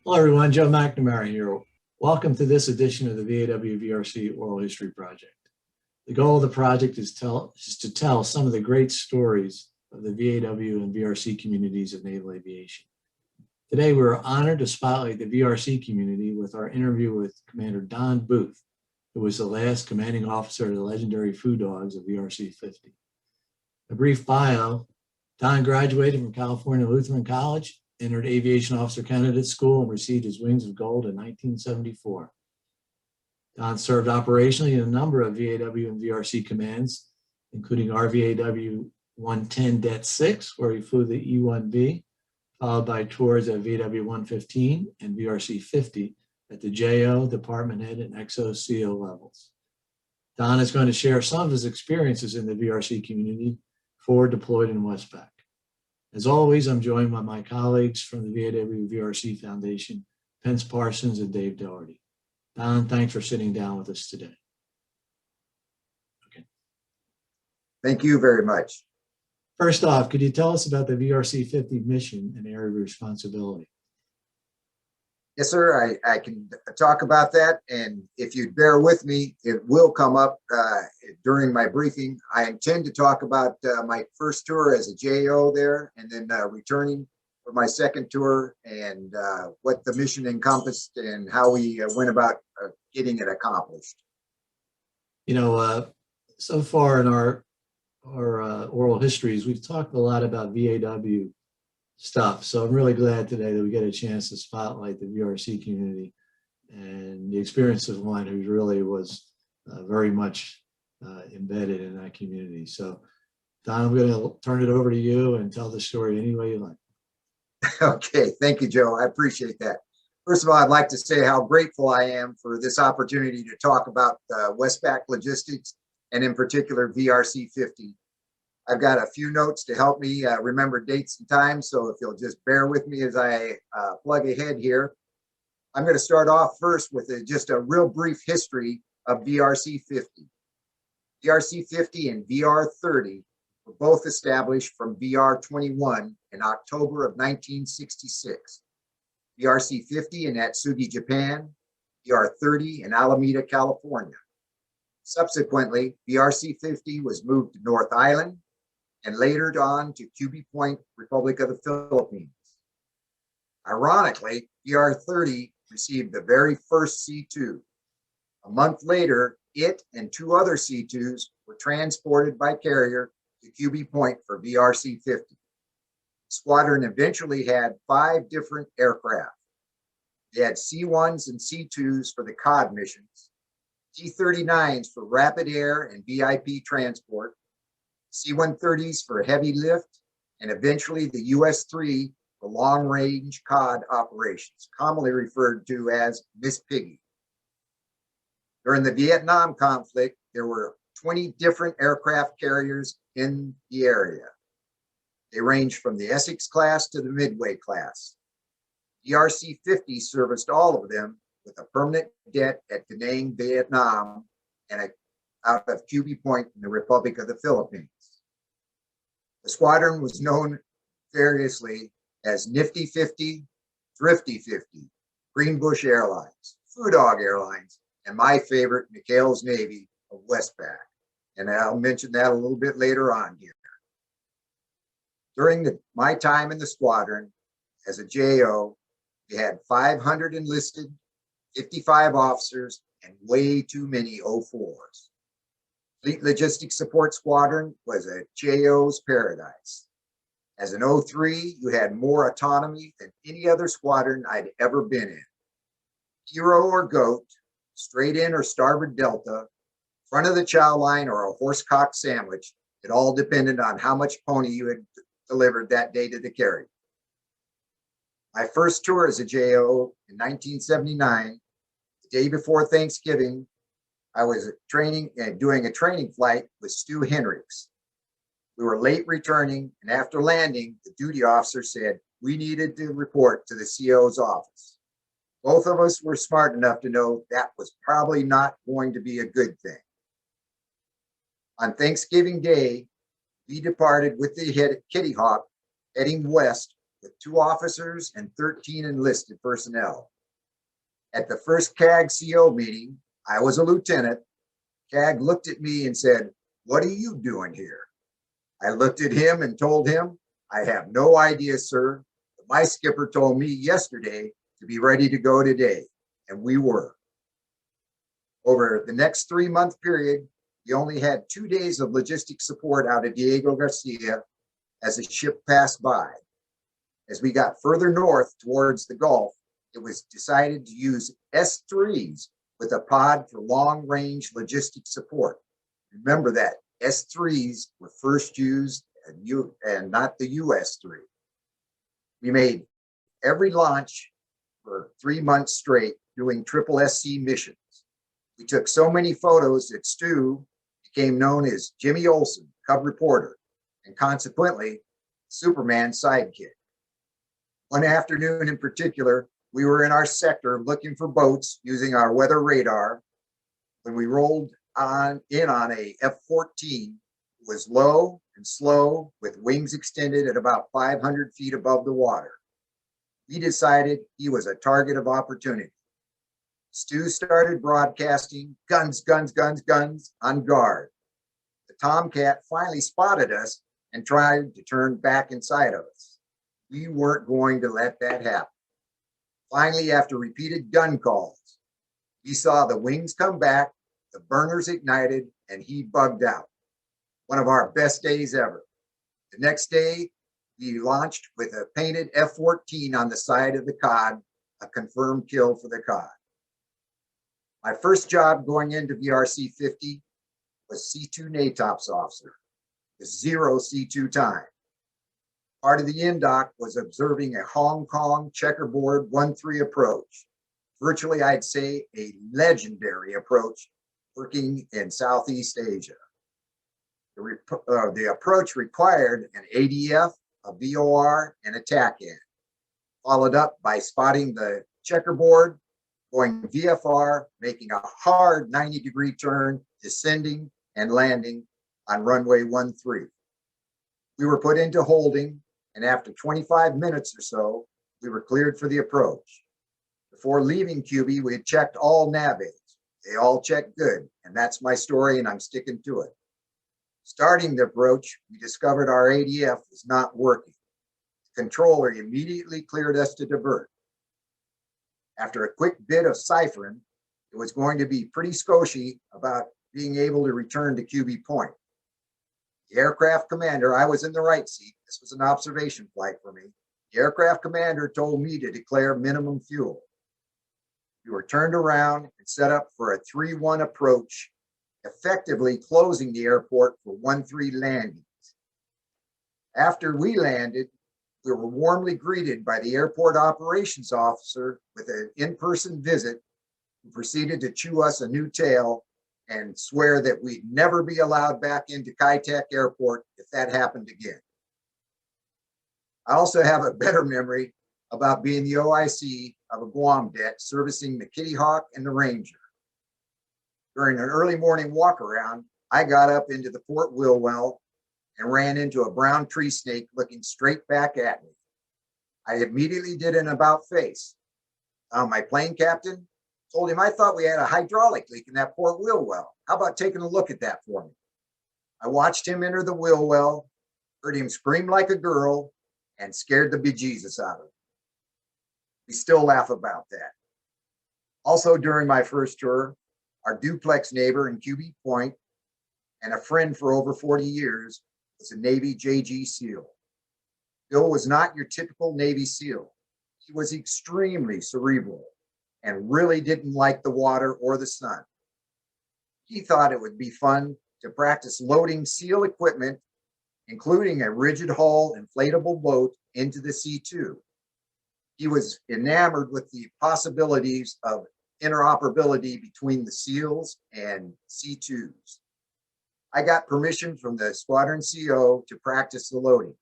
Hello, everyone. Joe McNamara here. Welcome to this edition of the VAW-VRC Oral History Project. The goal of the project is to tell some of the great stories of the VAW and VRC communities of naval aviation. Today, we're honored to spotlight the VRC community with our interview with Commander Don Boothe, who was the last commanding officer of the legendary Foo Dogs of VRC 50. A brief bio: Don graduated from California Lutheran College, entered Aviation Officer Candidate School, and received his Wings of Gold in 1974. Don served operationally in a number of VAW and VRC commands, including RVAW 110-6, where he flew the E-1B, followed by tours at VAW 115 and VRC 50 at the JO, Department Head, and XO/CO levels. Don is going to share some of his experiences in the VRC community before deployed in Westpac. As always, I'm joined by my colleagues from the VAW VRC Foundation, Pence Parsons and Dave Doherty. Don, thanks for sitting down with us today. Okay. Thank you very much. First off, could you tell us about the VRC 50 mission and area of responsibility? Yes, sir. I can talk about that. And if you'd bear with me, it will come up during my briefing. I intend to talk about my first tour as a JO there, and then returning for my second tour and what the mission encompassed and how we went about getting it accomplished. You know, so far in our oral histories, we've talked a lot about VAW stuff. So I'm really glad today that we get a chance to spotlight the VRC community and the experience of one who really was very much embedded in that community. So Don, I'm going to turn it over to you and tell the story any way you like. Okay, thank you, Joe. I appreciate that. First of all, I'd like to say how grateful I am for this opportunity to talk about Westpac Logistics and in particular VRC 50. I've got a few notes to help me remember dates and times, so if you'll just bear with me as I plug ahead here. I'm going to start off first with just a real brief history of VRC 50. VRC 50 and VR 30 were both established from VR 21 in October of 1966. VRC 50 in Atsugi, Japan, VR 30 in Alameda, California. Subsequently, VRC 50 was moved to North Island and later on to QB Point, Republic of the Philippines. Ironically, VR 30 received the very first C2. A month later, it and two other C2s were transported by carrier to QB Point for VRC 50. The squadron eventually had 5 different aircraft. They had C1s and C2s for the COD missions, T-39s for rapid air and VIP transport, C-130s for heavy lift, and eventually the US-3 for long-range COD operations, commonly referred to as Miss Piggy. During the Vietnam conflict, there were 20 different aircraft carriers in the area. They ranged from the Essex class to the Midway class. VRC 50 serviced all of them with a permanent det at Da Nang, Vietnam, and out of QB Point in the Republic of the Philippines. The squadron was known variously as Nifty 50, Thrifty 50, Greenbush Airlines, Foo Dog Airlines, and my favorite, McHale's Navy of Westpac. And I'll mention that a little bit later on here. During my time in the squadron as a JO, we had 500 enlisted, 55 officers, and way too many 04s. Fleet Logistics Support Squadron was a JO's paradise. As an 03, you had more autonomy than any other squadron I'd ever been in. Hero or goat, straight in or starboard delta, front of the chow line or a horsecock sandwich, it all depended on how much pony you had delivered that day to the carrier. My first tour as a JO in 1979, the day before Thanksgiving, I was doing a training flight with Stu Henricks. We were late returning, and after landing, the duty officer said we needed to report to the CO's office. Both of us were smart enough to know that was probably not going to be a good thing. On Thanksgiving Day, we departed with the Kitty Hawk heading west with 2 officers and 13 enlisted personnel. At the first CAG CO meeting, I was a lieutenant. CAG looked at me and said, "What are you doing here?" I looked at him and told him, "I have no idea, sir. But my skipper told me yesterday to be ready to go today," and we were. Over the next 3-month period, we only had 2 days of logistics support out of Diego Garcia as the ship passed by. As we got further north towards the Gulf, it was decided to use S3s with a pod for long-range logistics support. Remember that S3s were first used and not the US3. We made every launch for 3 months straight doing triple SC missions. We took so many photos that Stu became known as Jimmy Olsen, Cub reporter, and consequently, Superman's sidekick. One afternoon in particular, we were in our sector looking for boats using our weather radar when we rolled in on a F-14. It was low and slow with wings extended at about 500 feet above the water. We decided he was a target of opportunity. Stu started broadcasting guns, guns, guns, guns on guard. The Tomcat finally spotted us and tried to turn back inside of us. We weren't going to let that happen. Finally, after repeated gun calls, we saw the wings come back, the burners ignited, and he bugged out. One of our best days ever. The next day, we launched with a painted F-14 on the side of the cod, a confirmed kill for the cod. My first job going into VRC 50 was C2 NATOPS officer with 0 C2 time. Part of the NDOC was observing a Hong Kong checkerboard 1-3 approach. Virtually, I'd say a legendary approach working in Southeast Asia. The approach required an ADF, a VOR, and a TACAN, followed up by spotting the checkerboard, going VFR, making a hard 90-degree turn, descending and landing on runway 13. We were put into holding, and after 25 minutes or so, we were cleared for the approach. Before leaving QB, we had checked all nav aids. They all checked good, and that's my story, and I'm sticking to it. Starting the approach, we discovered our ADF was not working. The controller immediately cleared us to divert. After a quick bit of ciphering, it was going to be pretty scoshy about being able to return to QB point. The aircraft commander, I was in the right seat. This was an observation flight for me. The aircraft commander told me to declare minimum fuel. We were turned around and set up for a 3-1 approach, effectively closing the airport for 1-3 landings. After we landed, we were warmly greeted by the airport operations officer with an in-person visit who proceeded to chew us a new tail and swear that we'd never be allowed back into Kai-Tak Airport if that happened again. I also have a better memory about being the OIC of a Guam deck servicing the Kitty Hawk and the Ranger. During an early morning walk around, I got up into the port wheel well and ran into a brown tree snake looking straight back at me. I immediately did an about face. My plane captain told him I thought we had a hydraulic leak in that port wheel well. How about taking a look at that for me? I watched him enter the wheel well, heard him scream like a girl, and scared the bejesus out of him. We still laugh about that. Also during my first tour, our duplex neighbor in QB Point and a friend for over 40 years was a Navy JG SEAL. Bill was not your typical Navy SEAL. He was extremely cerebral and really didn't like the water or the sun. He thought it would be fun to practice loading SEAL equipment, including a rigid hull inflatable boat, into the C2. He was enamored with the possibilities of interoperability between the SEALs and C2s. I got permission from the squadron CO to practice the loadings.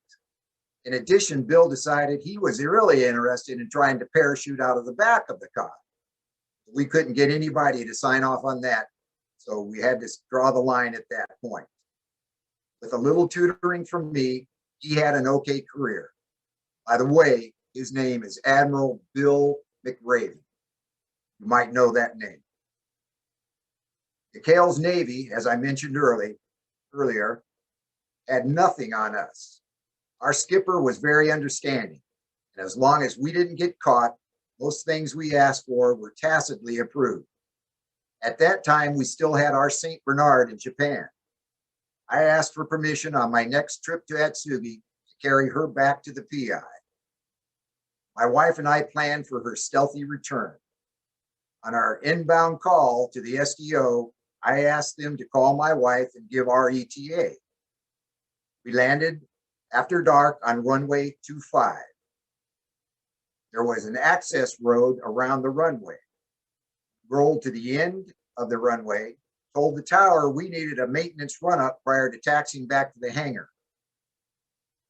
In addition, Bill decided he was really interested in trying to parachute out of the back of the car. We couldn't get anybody to sign off on that, so we had to draw the line at that point. With a little tutoring from me, he had an okay career. By the way, his name is Admiral Bill McRaven. You might know that name. McHale's Navy, as I mentioned earlier, had nothing on us. Our skipper was very understanding, and as long as we didn't get caught, most things we asked for were tacitly approved. At that time, we still had our St. Bernard in Japan. I asked for permission on my next trip to Atsugi to carry her back to the PI. My wife and I planned for her stealthy return. On our inbound call to the SDO, I asked them to call my wife and give our ETA. We landed after dark on runway 25. There was an access road around the runway. Rolled to the end of the runway, told the tower we needed a maintenance run-up prior to taxiing back to the hangar.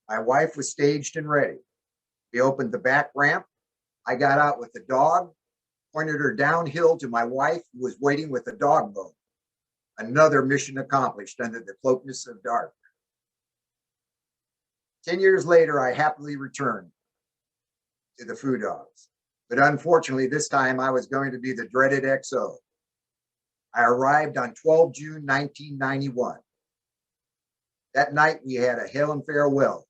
My wife was staged and ready. We opened the back ramp. I got out with the dog, pointed her downhill to my wife, who was waiting with a dog bone. Another mission accomplished under the cloakness of dark. 10 years later, I happily returned to the Foo Dogs. But unfortunately, this time I was going to be the dreaded XO. I arrived on 12 June 1991. That night, we had a hail and farewell.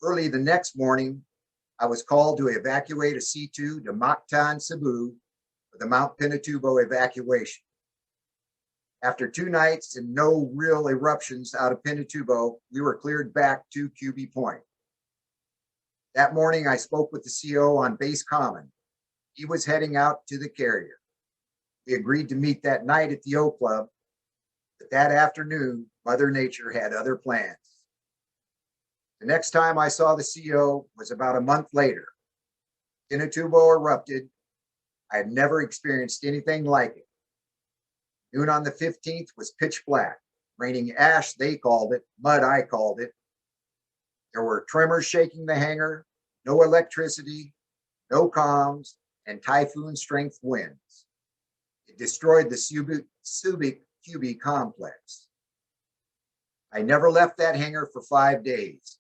Early the next morning, I was called to evacuate a C2 to Mactan, Cebu for the Mount Pinatubo evacuation. After 2 nights and no real eruptions out of Pinatubo, we were cleared back to QB Point. That morning, I spoke with the CO on Base Common. He was heading out to the carrier. We agreed to meet that night at the O Club, but that afternoon, Mother Nature had other plans. The next time I saw the CO was about a month later. Pinatubo erupted. I had never experienced anything like it. Noon on the 15th was pitch black, raining ash, they called it, mud, I called it. There were tremors shaking the hangar, no electricity, no comms, and typhoon strength winds. It destroyed the Subic QB complex. I never left that hangar for 5 days.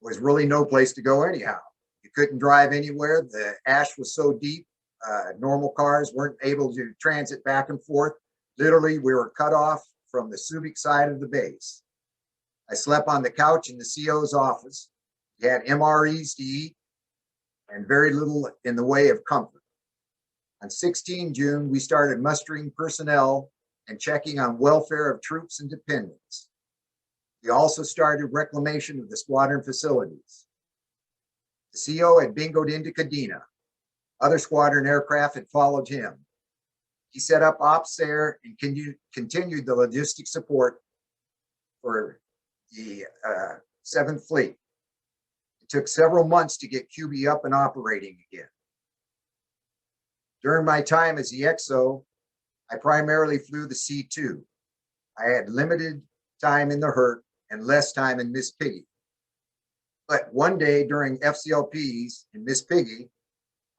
There was really no place to go anyhow. You couldn't drive anywhere. The ash was so deep, normal cars weren't able to transit back and forth. Literally, we were cut off from the Subic side of the base. I slept on the couch in the CO's office. We had MREs to eat and very little in the way of comfort. On 16 June, we started mustering personnel and checking on welfare of troops and dependents. We also started reclamation of the squadron facilities. The CO had bingoed into Kadena. Other squadron aircraft had followed him. He set up ops there and continued the logistics support for the 7th Fleet. It took several months to get QB up and operating again. During my time as the XO, I primarily flew the C2. I had limited time in the Hurt and less time in Miss Piggy. But one day during FCLPs in Miss Piggy,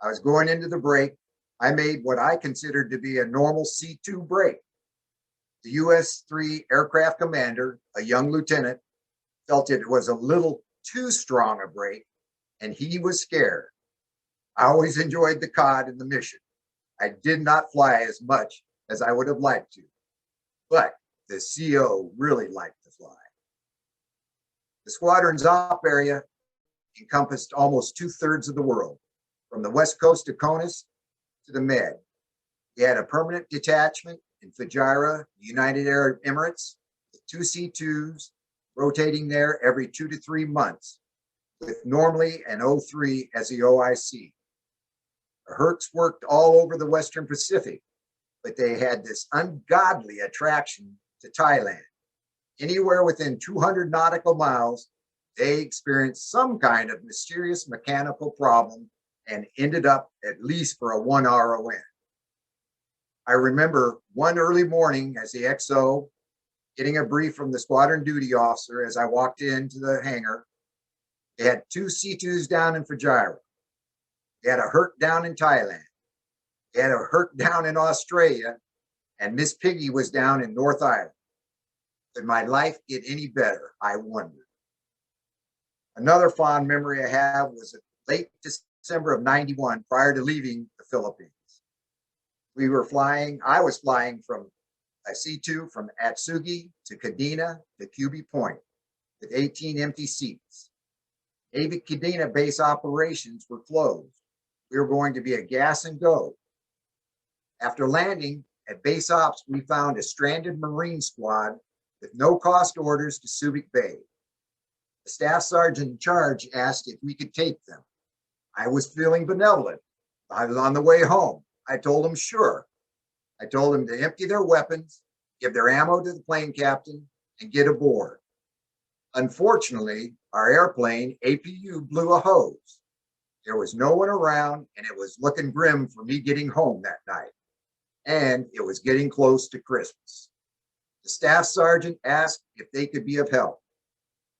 I was going into the break. I made what I considered to be a normal C2 break. The US-3 aircraft commander, a young lieutenant, felt it was a little too strong a break, and he was scared. I always enjoyed the COD and the mission. I did not fly as much as I would have liked to, but the CO really liked to fly. The squadron's op area encompassed almost 2/3 of the world, from the west coast of Conus to the Med. We had a permanent detachment in Fujairah, United Arab Emirates, with 2 C2s rotating there every 2 to 3 months, with normally an O3 as the OIC. The Hertz worked all over the Western Pacific, but they had this ungodly attraction to Thailand. Anywhere within 200 nautical miles, they experienced some kind of mysterious mechanical problem and ended up at least for a 1 RON. I remember one early morning as the XO getting a brief from the squadron duty officer as I walked into the hangar. They had 2 C2s down in Fujairah. They had a Hurt down in Thailand. They had a Hurt down in Australia, and Miss Piggy was down in North Island. Could my life get any better? I wondered. Another fond memory I have was late December of '91, prior to leaving the Philippines. I was flying from a C-2 from Atsugi to Kadena to QB Point with 18 empty seats. Navy Kadena base operations were closed. We were going to be a gas and go. After landing at base ops, we found a stranded Marine squad with no cost orders to Subic Bay. The staff sergeant in charge asked if we could take them. I was feeling benevolent. I was on the way home. I told him, sure. I told him to empty their weapons, give their ammo to the plane captain, and get aboard. Unfortunately, our airplane, APU, blew a hose. There was no one around, and it was looking grim for me getting home that night. And it was getting close to Christmas. The staff sergeant asked if they could be of help.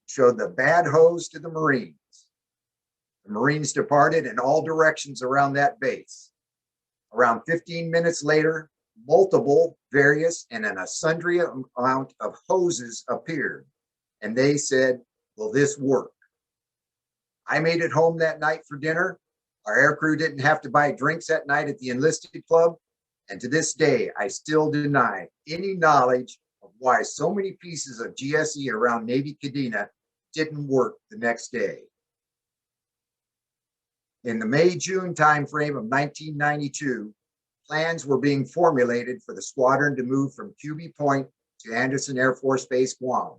Showed the bad hose to the Marines. The Marines departed in all directions around that base. Around 15 minutes later, multiple, various, and a sundry amount of hoses appeared. And they said, will this work? I made it home that night for dinner. Our aircrew didn't have to buy drinks that night at the enlisted club. And to this day, I still deny any knowledge of why so many pieces of GSE around Navy Kadena didn't work the next day. In the May-June timeframe of 1992, plans were being formulated for the squadron to move from QB Point to Andersen Air Force Base, Guam,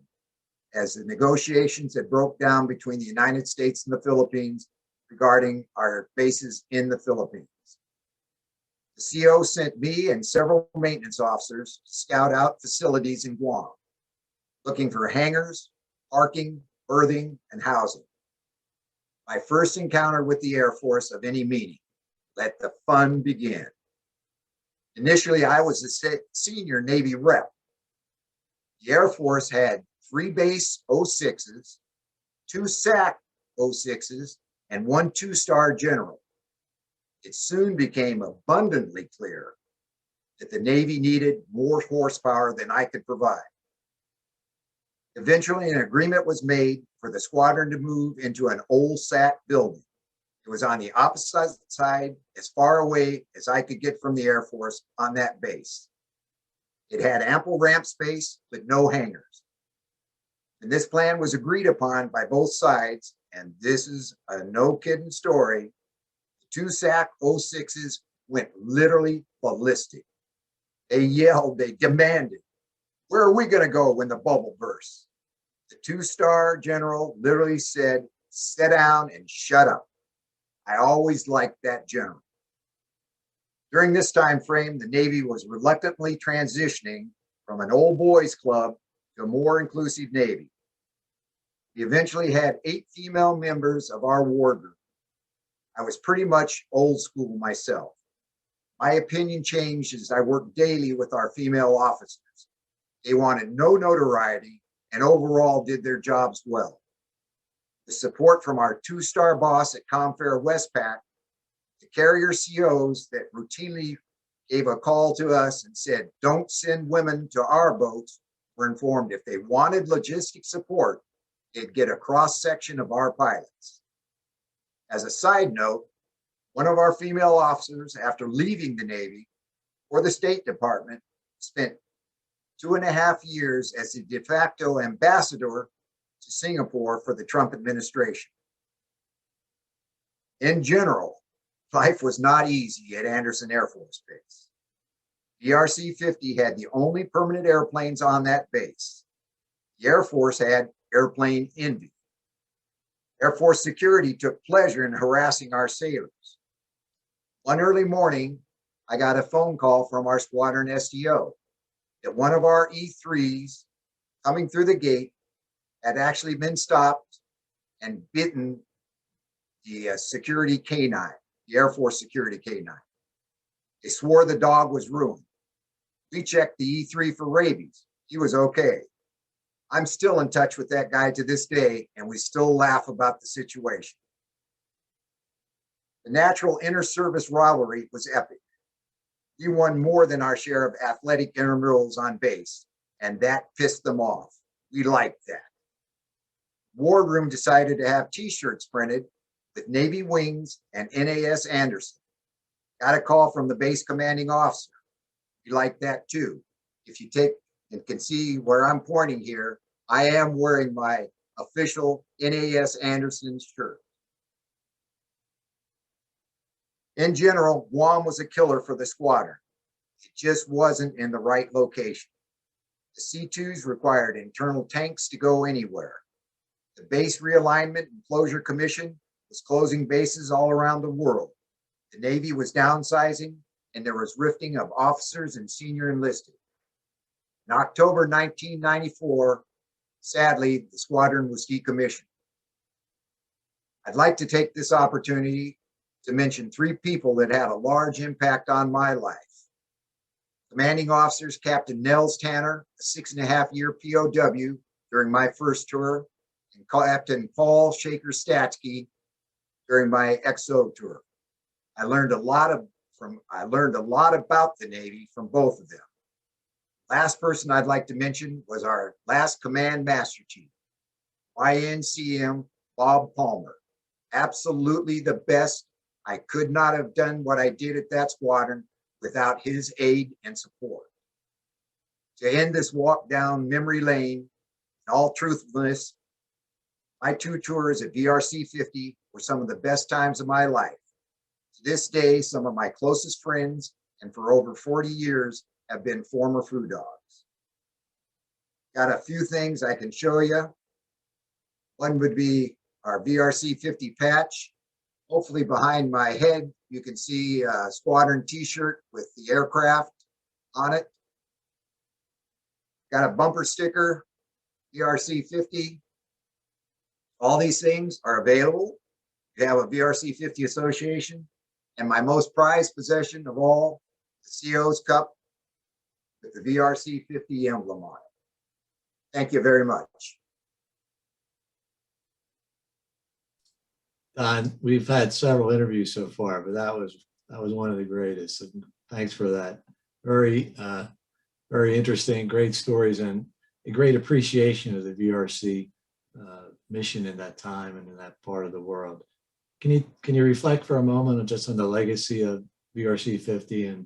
as the negotiations had broke down between the United States and the Philippines regarding our bases in the Philippines. The CO sent me and several maintenance officers to scout out facilities in Guam, looking for hangars, parking, berthing, and housing. My first encounter with the Air Force of any meaning. Let the fun begin. Initially, I was a senior Navy rep. The Air Force had 3 base 06s, 2 SAC 06s, and 1 2-star general. It soon became abundantly clear that the Navy needed more horsepower than I could provide. Eventually, an agreement was made for the squadron to move into an old SAC building. It was on the opposite side, as far away as I could get from the Air Force on that base. It had ample ramp space, but no hangars. And this plan was agreed upon by both sides, and this is a no-kidding story. The 2 SAC 06s went literally ballistic. They yelled, they demanded, where are we going to go when the bubble bursts? The 2-star general literally said, sit down and shut up. I always liked that general. During this time frame, the Navy was reluctantly transitioning from an old boys club to a more inclusive Navy. We eventually had 8 female members of our war group. I was pretty much old school myself. My opinion changed as I worked daily with our female officers. They wanted no notoriety and overall did their jobs well. The support from our 2-star boss at Comfair Westpac, the carrier COs that routinely gave a call to us and said, don't send women to our boats, were informed if they wanted logistic support, they'd get a cross-section of our pilots. As a side note, one of our female officers, after leaving the Navy or the State Department, spent 2.5 years as the de facto ambassador to Singapore for the Trump administration. In general, life was not easy at Andersen Air Force Base. VRC-50 had the only permanent airplanes on that base. The Air Force had airplane envy. Air Force security took pleasure in harassing our sailors. One early morning, I got a phone call from our squadron SDO that one of our E3s coming through the gate had actually been stopped and bitten the security canine, the Air Force security canine. They swore the dog was ruined. We checked the E3 for rabies. He was okay. I'm still in touch with that guy to this day, and we still laugh about the situation. The natural inter-service rivalry was epic. We won more than our share of athletic intramurals on base, and that pissed them off. We liked that. war room decided to have T-shirts printed with Navy wings and NAS Anderson. Got a call from the base commanding officer. You like that too. If you take and can see where I'm pointing here, I am wearing my official NAS Anderson shirt. In general, Guam was a killer for the squadron. It just wasn't in the right location. The C-2s required internal tanks to go anywhere. The Base Realignment and Closure Commission was closing bases all around the world. The Navy was downsizing, and there was rifting of officers and senior enlisted. In October 1994, sadly, the squadron was decommissioned. I'd like to take this opportunity to mention 3 people that had a large impact on my life. Commanding officers, Captain Nels Tanner, a 6.5-year POW during my first tour, and Captain Paul Shaker Statsky during my XO tour. I learned a lot about the Navy from both of them. Last person I'd like to mention was our last Command Master Chief, YNCM Bob Palmer. Absolutely the best. I could not have done what I did at that squadron without his aid and support. To end this walk down memory lane, in all truthfulness, my 2 tours at VRC 50 were some of the best times of my life. To this day, some of my closest friends, and for over 40 years, have been former Foo Dogs. Got a few things I can show you. One would be our VRC 50 patch. Hopefully behind my head, you can see a squadron t-shirt with the aircraft on it. Got a bumper sticker, VRC 50. All these things are available. You have a VRC 50 association, and my most prized possession of all, the CO's Cup with the VRC 50 emblem on it. Thank you very much. Don, we've had several interviews so far, but that was one of the greatest. And thanks for that. Very interesting, great stories, and a great appreciation of the VRC mission in that time and in that part of the world. Can you reflect for a moment on just on the legacy of VRC 50, and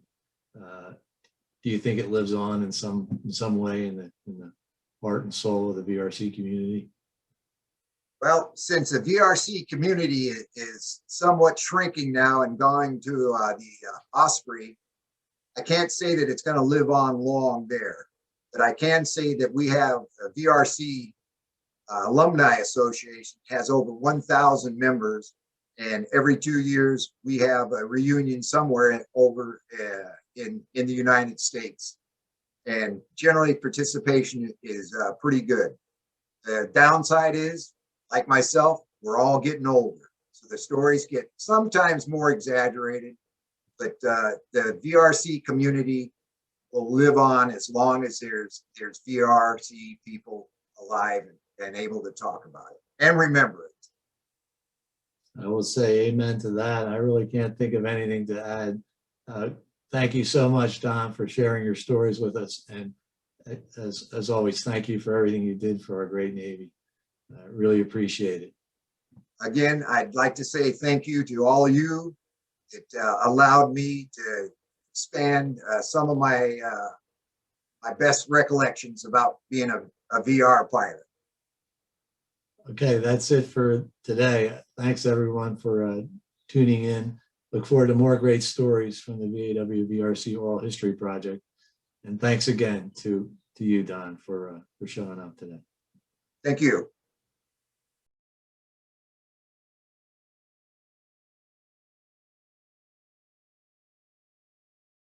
do you think it lives on in some way in the heart and soul of the VRC community? Well, since the VRC community is somewhat shrinking now and going to the Osprey, I can't say that it's going to live on long there, but I can say that we have a VRC Alumni Association has over 1,000 members, and every 2 years we have a reunion somewhere over in the United States, and generally participation is pretty good. The downside is, like myself, we're all getting older, so the stories get sometimes more exaggerated, but the VRC community will live on as long as there's VRC people alive and able to talk about it and remember it. I will say amen to that. I really can't think of anything to add. Thank you so much, Don, for sharing your stories with us. And as always, thank you for everything you did for our great Navy. I really appreciate it. Again, I'd like to say thank you to all of you. It allowed me to expand some of my best recollections about being a VR pilot. Okay, that's it for today. Thanks everyone for tuning in. Look forward to more great stories from the VAW-VRC Oral History Project. And thanks again to you, Don, for showing up today. Thank you.